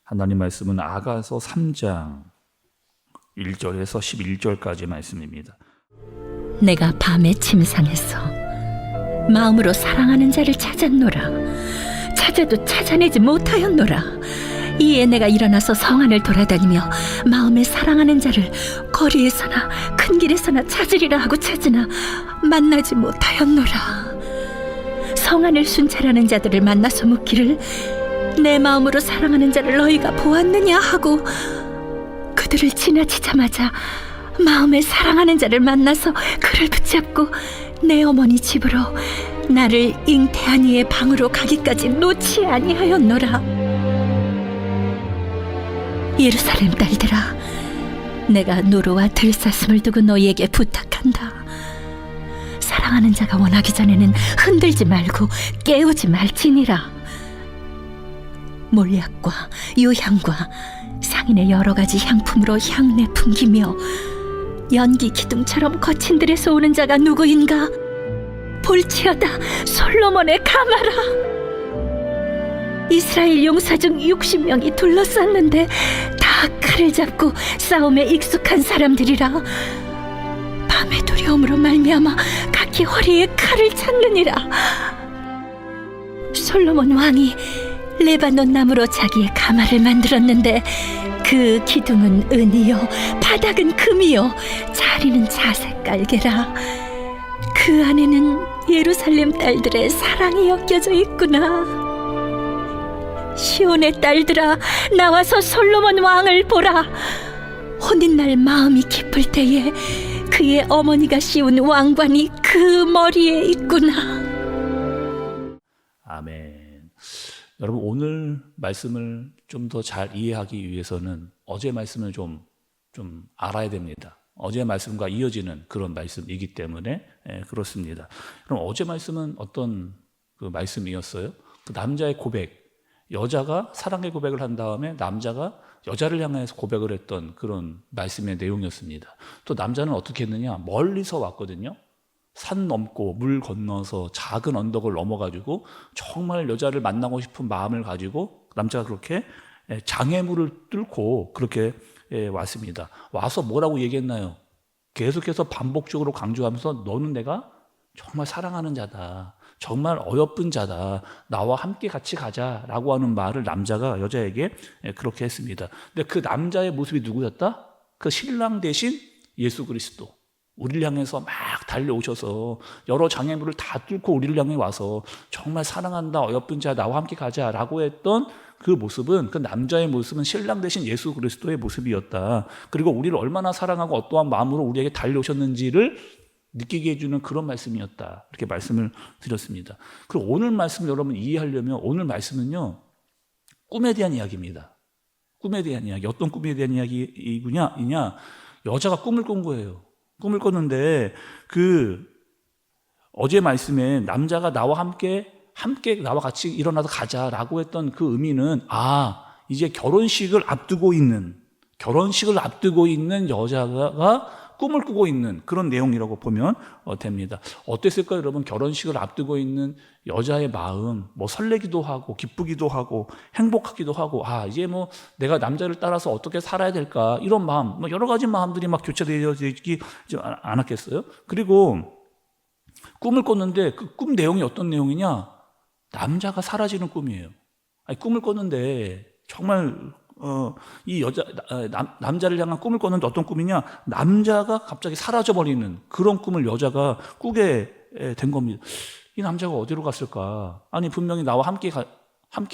하나님 말씀은 아가서 3장 1절에서 11절까지 말씀입니다. 내가 밤에 침상에서 마음으로 사랑하는 자를 찾았노라. 찾아도 찾아내지 못하였노라. 이에 내가 일어나서 성 안을 돌아다니며 마음에 사랑하는 자를 거리에서나 큰 길에서나 찾으리라 하고 찾으나 만나지 못하였노라. 성 안을 순찰하는 자들을 만나서 묻기를 내 마음으로 사랑하는 자를 너희가 보았느냐 하고 그들을 지나치자마자 마음에 사랑하는 자를 만나서 그를 붙잡고 내 어머니 집으로 나를 잉태한 이의 방으로 가기까지 놓지 아니하였노라. 예루살렘 딸들아, 내가 노루와 들사슴을 두고 너희에게 부탁한다. 사랑하는 자가 원하기 전에는 흔들지 말고 깨우지 말지니라. 몰약과 유향과 상인의 여러 가지 향품으로 향내 풍기며 연기 기둥처럼 거친 들에서 오는 자가 누구인가? 볼지어다 솔로몬의 가마라. 이스라엘 용사 중 60명이 둘러쌌는데 다 칼을 잡고 싸움에 익숙한 사람들이라. 밤의 두려움으로 말미암아 각기 허리에 칼을 찾느니라. 솔로몬 왕이 레바논 나무로 자기의 가마를 만들었는데 그 기둥은 은이요 바닥은 금이요 자리는 자색 깔개라. 그 안에는 예루살렘 딸들의 사랑이 엮여져 있구나. 시온의 딸들아, 나와서 솔로몬 왕을 보라. 혼인날 마음이 깊을 때에 그의 어머니가 씌운 왕관이 그 머리에 있구나. 아멘. 여러분, 오늘 말씀을 좀 더 잘 이해하기 위해서는 어제 말씀을 좀 알아야 됩니다. 어제 말씀과 이어지는 그런 말씀이기 때문에 그렇습니다. 그럼 어제 말씀은 어떤 그 말씀이었어요? 그 남자의 고백, 여자가 사랑의 고백을 한 다음에 남자가 여자를 향해서 고백을 했던 그런 말씀의 내용이었습니다. 또 남자는 어떻게 했느냐? 멀리서 왔거든요. 산 넘고 물 건너서 작은 언덕을 넘어가지고 정말 여자를 만나고 싶은 마음을 가지고 남자가 그렇게 장애물을 뚫고 그렇게 왔습니다. 와서 뭐라고 얘기했나요? 계속해서 반복적으로 강조하면서 너는 내가 정말 사랑하는 자다. 정말 어여쁜 자다. 나와 함께 같이 가자라고 하는 말을 남자가 여자에게 그렇게 했습니다. 근데 그 남자의 모습이 누구였다? 그 신랑 대신 예수 그리스도. 우리를 향해서 막 달려오셔서 여러 장애물을 다 뚫고 우리를 향해 와서 정말 사랑한다, 어여쁜 자, 나와 함께 가자라고 했던 그 모습은, 그 남자의 모습은 신랑 대신 예수 그리스도의 모습이었다. 그리고 우리를 얼마나 사랑하고 어떠한 마음으로 우리에게 달려오셨는지를 느끼게 해주는 그런 말씀이었다. 이렇게 말씀을 드렸습니다. 그리고 오늘 말씀 여러분 이해하려면 오늘 말씀은요, 꿈에 대한 이야기입니다. 꿈에 대한 이야기. 어떤 꿈에 대한 이야기이냐? 여자가 꿈을 꾼 거예요. 꿈을 꿨는데 그 어제 말씀에 남자가 나와 함께 나와 같이 일어나서 가자라고 했던 그 의미는 이제 결혼식을 앞두고 있는 여자가 꿈을 꾸고 있는 그런 내용이라고 보면 됩니다. 어땠을까요, 여러분? 결혼식을 앞두고 있는 여자의 마음, 뭐 설레기도 하고 기쁘기도 하고 행복하기도 하고 이제 뭐 내가 남자를 따라서 어떻게 살아야 될까, 이런 마음, 뭐 여러 가지 마음들이 막 교차되어지지 않았겠어요? 그리고 꿈을 꿨는데 그 꿈 내용이 어떤 내용이냐? 남자가 사라지는 꿈이에요. 꿈을 꿨는데 정말 이 남자를 향한 꿈을 꿨는데 어떤 꿈이냐? 남자가 갑자기 사라져버리는 그런 꿈을 여자가 꾸게 된 겁니다. 이 남자가 어디로 갔을까? 아니, 분명히 나와 함께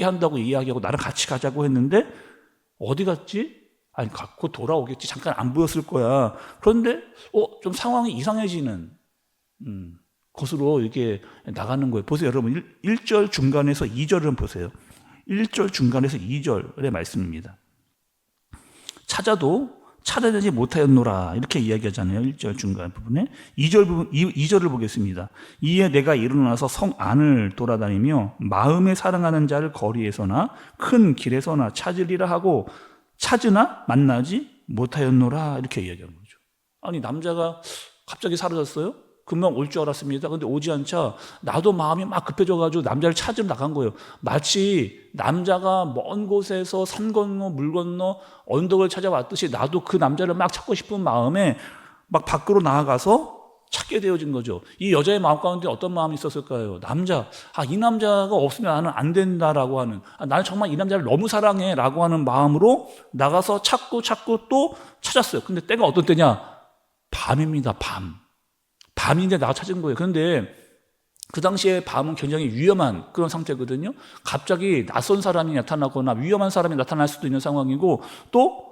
한다고 이야기하고 나랑 같이 가자고 했는데 어디 갔지? 아니, 곧 돌아오겠지. 잠깐 안 보였을 거야. 그런데 좀 상황이 이상해지는 것으로 이렇게 나가는 거예요. 보세요, 여러분. 1절 중간에서 2절을 한번 보세요. 1절 중간에서 2절의 말씀입니다. 찾아도 찾아내지 못하였노라, 이렇게 이야기하잖아요. 1절 중간 부분에. 2절을 보겠습니다. 이에 내가 일어나서 성 안을 돌아다니며 마음에 사랑하는 자를 거리에서나 큰 길에서나 찾으리라 하고 찾으나 만나지 못하였노라, 이렇게 이야기하는 거죠. 아니, 남자가 갑자기 사라졌어요? 금방 올 줄 알았습니다. 근데 오지 않자 나도 마음이 막 급해져가지고 남자를 찾으러 나간 거예요. 마치 남자가 먼 곳에서 산 건너 물 건너 언덕을 찾아왔듯이 나도 그 남자를 막 찾고 싶은 마음에 막 밖으로 나아가서 찾게 되어진 거죠. 이 여자의 마음 가운데 어떤 마음이 있었을까요? 이 남자가 없으면 나는 안 된다라고 하는, 나는 정말 이 남자를 너무 사랑해 라고 하는 마음으로 나가서 찾고 또 찾았어요. 근데 때가 어떤 때냐? 밤입니다. 밤인데 나가 찾은 거예요. 그런데 그 당시에 밤은 굉장히 위험한 그런 상태거든요. 갑자기 낯선 사람이 나타나거나 위험한 사람이 나타날 수도 있는 상황이고, 또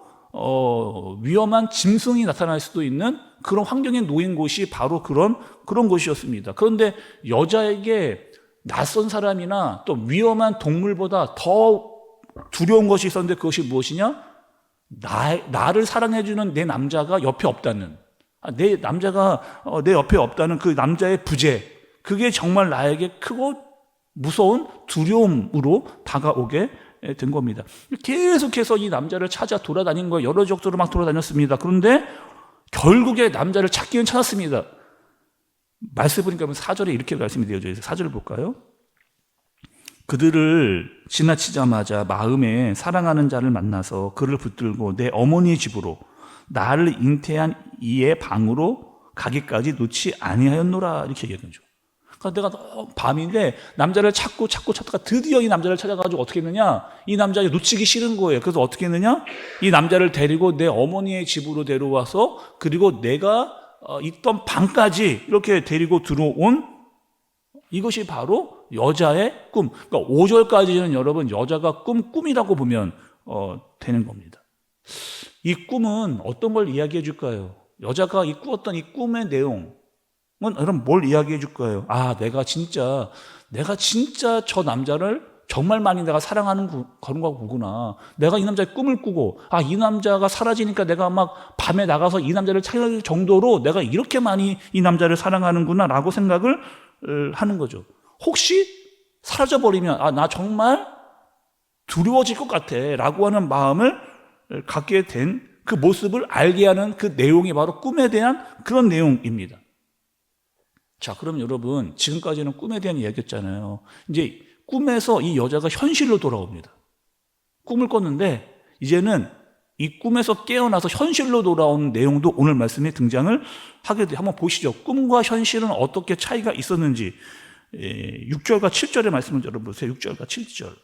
위험한 짐승이 나타날 수도 있는 그런 환경에 놓인 곳이 바로 그런 곳이었습니다. 그런데 여자에게 낯선 사람이나 또 위험한 동물보다 더 두려운 것이 있었는데, 그것이 무엇이냐? 나를 사랑해주는 내 남자가 옆에 없다는, 내 남자가 내 옆에 없다는 그 남자의 부재, 그게 정말 나에게 크고 무서운 두려움으로 다가오게 된 겁니다. 계속해서 이 남자를 찾아 돌아다닌 거예요. 여러 적도로 막 돌아다녔습니다. 그런데 결국에 남자를 찾기는 찾았습니다. 말씀 보니까 4절에 이렇게 말씀이 되어져 있어요. 4절을 볼까요? 그들을 지나치자마자 마음에 사랑하는 자를 만나서 그를 붙들고 내 어머니의 집으로 나를 잉태한 이의 방으로 가기까지 놓지 아니하였노라, 이렇게 얘기하는 거죠. 그러니까 내가 밤인데 남자를 찾다가 드디어 이 남자를 찾아가지고 어떻게 했느냐? 이 남자를 놓치기 싫은 거예요. 그래서 어떻게 했느냐? 이 남자를 데리고 내 어머니의 집으로 데려와서, 그리고 내가 있던 방까지 이렇게 데리고 들어온, 이것이 바로 여자의 꿈. 그러니까 5절까지는 여러분 여자가 꿈이라고 보면 되는 겁니다. 이 꿈은 어떤 걸 이야기해 줄까요? 여자가 꾸었던 이 꿈의 내용, 그럼 뭘 이야기해 줄까요? 내가 진짜 저 남자를 정말 많이 내가 사랑하는 그런가 보구나. 내가 이 남자의 꿈을 꾸고, 이 남자가 사라지니까 내가 막 밤에 나가서 이 남자를 찾을 정도로 내가 이렇게 많이 이 남자를 사랑하는구나 라고 생각을 하는 거죠. 혹시 사라져버리면 나 정말 두려워질 것 같아 라고 하는 마음을 갖게 된 그 모습을 알게 하는 그 내용이 바로 꿈에 대한 그런 내용입니다. 자, 그럼 여러분, 지금까지는 꿈에 대한 이야기였잖아요. 이제 꿈에서 이 여자가 현실로 돌아옵니다. 꿈을 꿨는데 이제는 이 꿈에서 깨어나서 현실로 돌아오는 내용도 오늘 말씀에 등장을 하게 돼요. 한번 보시죠. 꿈과 현실은 어떻게 차이가 있었는지 6절과 7절의 말씀을 들어보세요. 6절과 7절.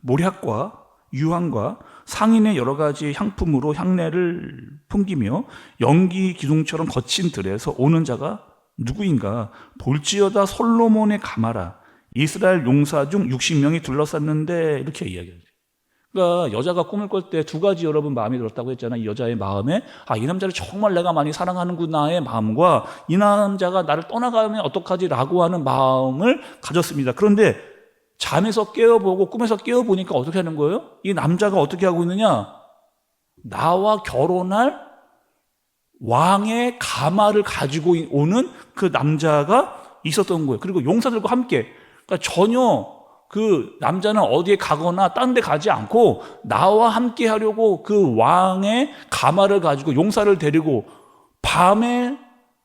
모략과 유황과 상인의 여러 가지 향품으로 향내를 풍기며 연기 기둥처럼 거친 들에서 오는 자가 누구인가? 볼지어다 솔로몬의 가마라. 이스라엘 용사 중 60명이 둘러쌌는데, 이렇게 이야기해요. 그러니까 여자가 꿈을 꿀 때 두 가지 여러분 마음이 들었다고 했잖아요. 이 여자의 마음에 이 남자를 정말 내가 많이 사랑하는구나의 마음과, 이 남자가 나를 떠나가면 어떡하지 라고 하는 마음을 가졌습니다. 그런데 잠에서 깨어보고 꿈에서 깨어보니까 어떻게 하는 거예요? 이 남자가 어떻게 하고 있느냐? 나와 결혼할 왕의 가마를 가지고 오는 그 남자가 있었던 거예요. 그리고 용사들과 함께. 그러니까 전혀 그 남자는 어디에 가거나 딴 데 가지 않고 나와 함께 하려고 그 왕의 가마를 가지고 용사를 데리고 밤에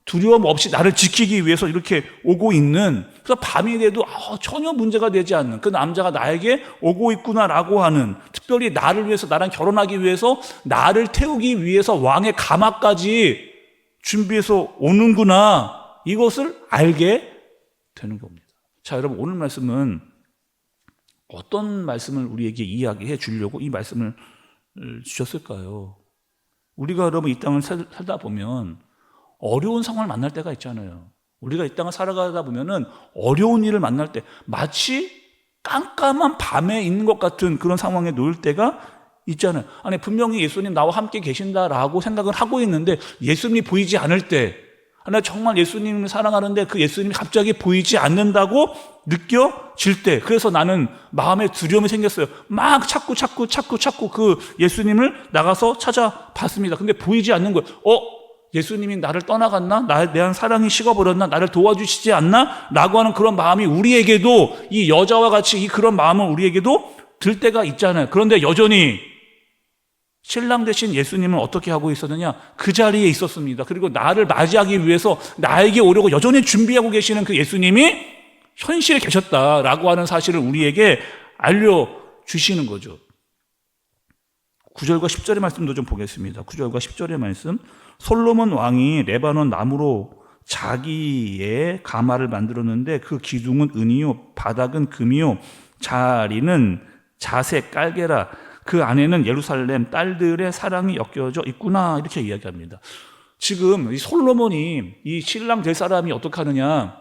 두려움 없이 나를 지키기 위해서 이렇게 오고 있는, 그래서 밤이 돼도 전혀 문제가 되지 않는 그 남자가 나에게 오고 있구나라고 하는, 특별히 나를 위해서, 나랑 결혼하기 위해서, 나를 태우기 위해서 왕의 가마까지 준비해서 오는구나, 이것을 알게 되는 겁니다. 자, 여러분, 오늘 말씀은 어떤 말씀을 우리에게 이야기해 주려고 이 말씀을 주셨을까요? 우리가 여러분 이 땅을 살다 보면 어려운 상황을 만날 때가 있잖아요. 우리가 이 땅을 살아가다 보면은 어려운 일을 만날 때 마치 깜깜한 밤에 있는 것 같은 그런 상황에 놓일 때가 있잖아요. 분명히 예수님 나와 함께 계신다라고 생각을 하고 있는데 예수님이 보이지 않을 때, 나 정말 예수님을 사랑하는데 그 예수님이 갑자기 보이지 않는다고 느껴질 때, 그래서 나는 마음에 두려움이 생겼어요. 막 찾고 그 예수님을 나가서 찾아봤습니다. 근데 보이지 않는 거예요. 예수님이 나를 떠나갔나? 나에 대한 사랑이 식어버렸나? 나를 도와주시지 않나? 라고 하는 그런 마음이 우리에게도, 이 여자와 같이 그런 마음은 우리에게도 들 때가 있잖아요. 그런데 여전히 신랑 대신 예수님은 어떻게 하고 있었느냐? 그 자리에 있었습니다. 그리고 나를 맞이하기 위해서 나에게 오려고 여전히 준비하고 계시는 그 예수님이 현실에 계셨다라고 하는 사실을 우리에게 알려주시는 거죠. 9절과 10절의 말씀도 좀 보겠습니다. 9절과 10절의 말씀. 솔로몬 왕이 레바논 나무로 자기의 가마를 만들었는데 그 기둥은 은이요 바닥은 금이요 자리는 자색 깔개라. 그 안에는 예루살렘 딸들의 사랑이 엮여져 있구나. 이렇게 이야기합니다. 지금 이 솔로몬이 이 신랑 될 사람이 어떻게 하느냐?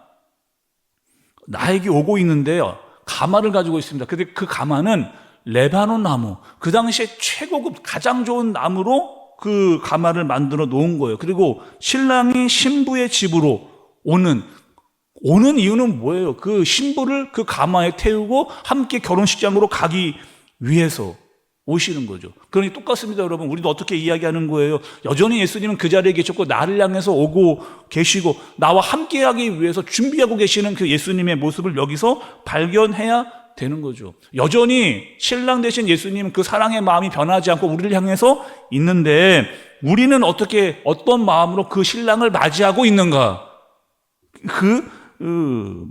나에게 오고 있는데 가마를 가지고 있습니다. 근데 그 가마는 레바논 나무, 그 당시에 최고급 가장 좋은 나무로 그 가마를 만들어 놓은 거예요. 그리고 신랑이 신부의 집으로 오는 이유는 뭐예요? 그 신부를 그 가마에 태우고 함께 결혼식장으로 가기 위해서 오시는 거죠. 그러니 똑같습니다, 여러분. 우리도 어떻게 이야기하는 거예요? 여전히 예수님은 그 자리에 계셨고 나를 향해서 오고 계시고 나와 함께하기 위해서 준비하고 계시는 그 예수님의 모습을 여기서 발견해야 되는 거죠. 여전히 신랑 되신 예수님은 그 사랑의 마음이 변하지 않고 우리를 향해서 있는데 우리는 어떤 마음으로 그 신랑을 맞이하고 있는가?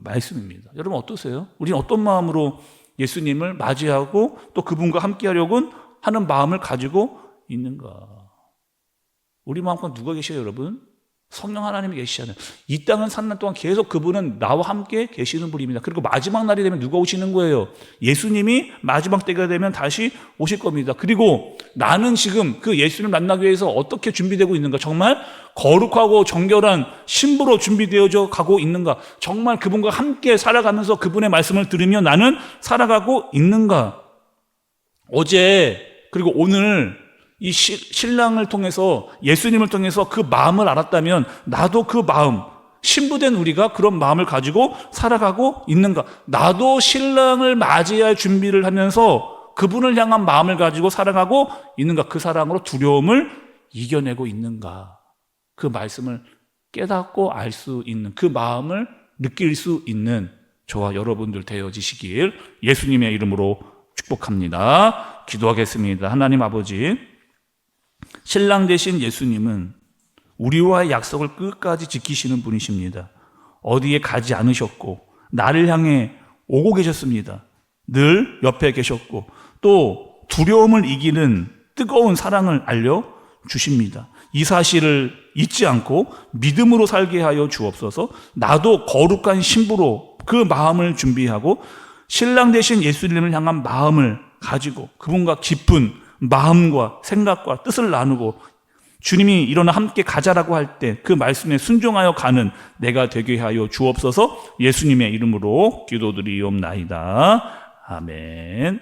말씀입니다. 여러분 어떠세요? 우리는 어떤 마음으로 예수님을 맞이하고 또 그분과 함께하려고 하는 마음을 가지고 있는가? 우리 마음 가운데 누가 계셔요, 여러분? 성령 하나님이 계시잖아요. 이 땅은 사는 날 동안 계속 그분은 나와 함께 계시는 분입니다. 그리고 마지막 날이 되면 누가 오시는 거예요? 예수님이 마지막 때가 되면 다시 오실 겁니다. 그리고 나는 지금 그 예수님을 만나기 위해서 어떻게 준비되고 있는가? 정말 거룩하고 정결한 신부로 준비되어져 가고 있는가? 정말 그분과 함께 살아가면서 그분의 말씀을 들으며 나는 살아가고 있는가? 어제 그리고 오늘 이 신랑을 통해서 예수님을 통해서 그 마음을 알았다면 나도 그 마음, 신부된 우리가 그런 마음을 가지고 살아가고 있는가? 나도 신랑을 맞이할 준비를 하면서 그분을 향한 마음을 가지고 살아가고 있는가? 그 사랑으로 두려움을 이겨내고 있는가? 그 말씀을 깨닫고 알 수 있는, 그 마음을 느낄 수 있는 저와 여러분들 되어지시길 예수님의 이름으로 축복합니다. 기도하겠습니다. 하나님 아버지, 신랑 되신 예수님은 우리와의 약속을 끝까지 지키시는 분이십니다. 어디에 가지 않으셨고 나를 향해 오고 계셨습니다. 늘 옆에 계셨고 또 두려움을 이기는 뜨거운 사랑을 알려주십니다. 이 사실을 잊지 않고 믿음으로 살게 하여 주옵소서. 나도 거룩한 신부로 그 마음을 준비하고 신랑 되신 예수님을 향한 마음을 가지고 그분과 깊은 마음과 생각과 뜻을 나누고 주님이 일어나 함께 가자라고 할 때 그 말씀에 순종하여 가는 내가 되게 하여 주옵소서. 예수님의 이름으로 기도드리옵나이다. 아멘.